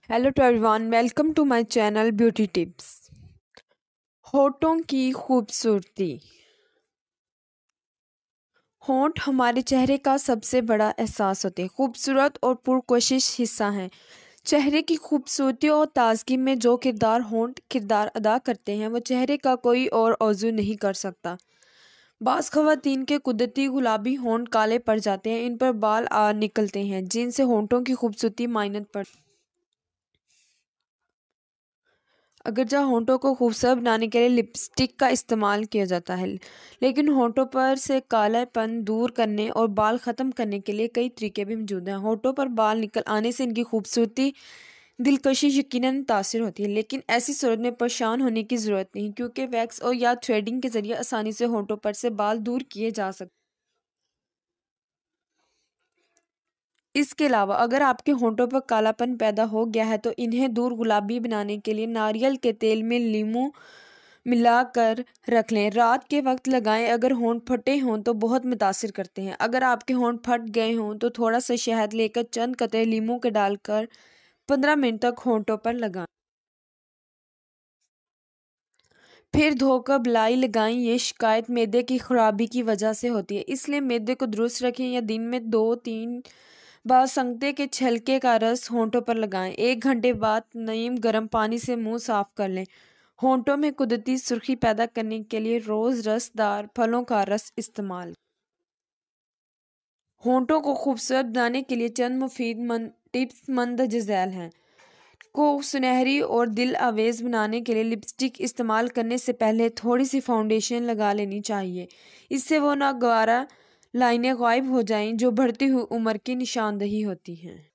Hello to everyone, welcome to my channel beauty tips. होठों की खूबसूरती। होंठ हमारे चेहरे का सबसे बड़ा एहसास होते हैं, खूबसूरत और पुरकोशिश हिस्सा हैं। चेहरे की खूबसूरती और ताजगी में जो होंठ किरदार अदा करते हैं वो चेहरे का कोई और औजू नहीं कर सकता। बाज़ ख़वातीन के कुदरती गुलाबी होंठ काले पड़ जाते हैं, इन पर बाल निकलते हैं जिनसे होंठों की खूबसूरती मायने पड़। अगर जहाँ होंठों को खूबसूरत बनाने के लिए लिपस्टिक का इस्तेमाल किया जाता है, लेकिन होंठों पर से कालापन दूर करने और बाल ख़त्म करने के लिए कई तरीके भी मौजूद हैं। होंठों पर बाल निकल आने से इनकी खूबसूरती दिलकशी यकीनन मुतासिर होती है, लेकिन ऐसी सूरत में परेशान होने की ज़रूरत नहीं, क्योंकि वैक्स और या थ्रेडिंग के ज़रिए आसानी से होंठों पर से बाल दूर किए जा सकते। इसके अलावा अगर आपके होंठों पर कालापन पैदा हो गया है तो इन्हें दूर गुलाबी बनाने के लिए नारियल के तेल में लीमू मिलाकर रख लें। रात के वक्त लगाएं। अगर होंठ फटे हों तो बहुत मुतासिर करते हैं। अगर आपके होंठ फट गए हों तो थोड़ा सा शहद लेकर चंद कतरे लीमू के डालकर 15 मिनट तक होंठों पर लगाएं। फिर धोकर बलाई लगाएं। ये शिकायत मैदे की खराबी की वजह से होती है, इसलिए मैदे को दुरुस्त रखें या दिन में 2-3 बार संगते के छिलके का रस होंठों पर लगाएं। 1 घंटे बाद नीम गर्म पानी से मुंह साफ कर लें। होंठों में कुदरती सुर्खी पैदा करने के लिए रोज रसदार फलों का रस इस्तेमाल। होंठों को खूबसूरत बनाने के लिए चंद मुफीद टिप्स मंदरजाल हैं। को सुनहरी और दिल आवेज बनाने के लिए लिपस्टिक इस्तेमाल करने से पहले थोड़ी सी फाउंडेशन लगा लेनी चाहिए। इससे वो नागवारा लाइनें गायब हो जाएं जो बढ़ती हुई उम्र की निशानदही होती हैं।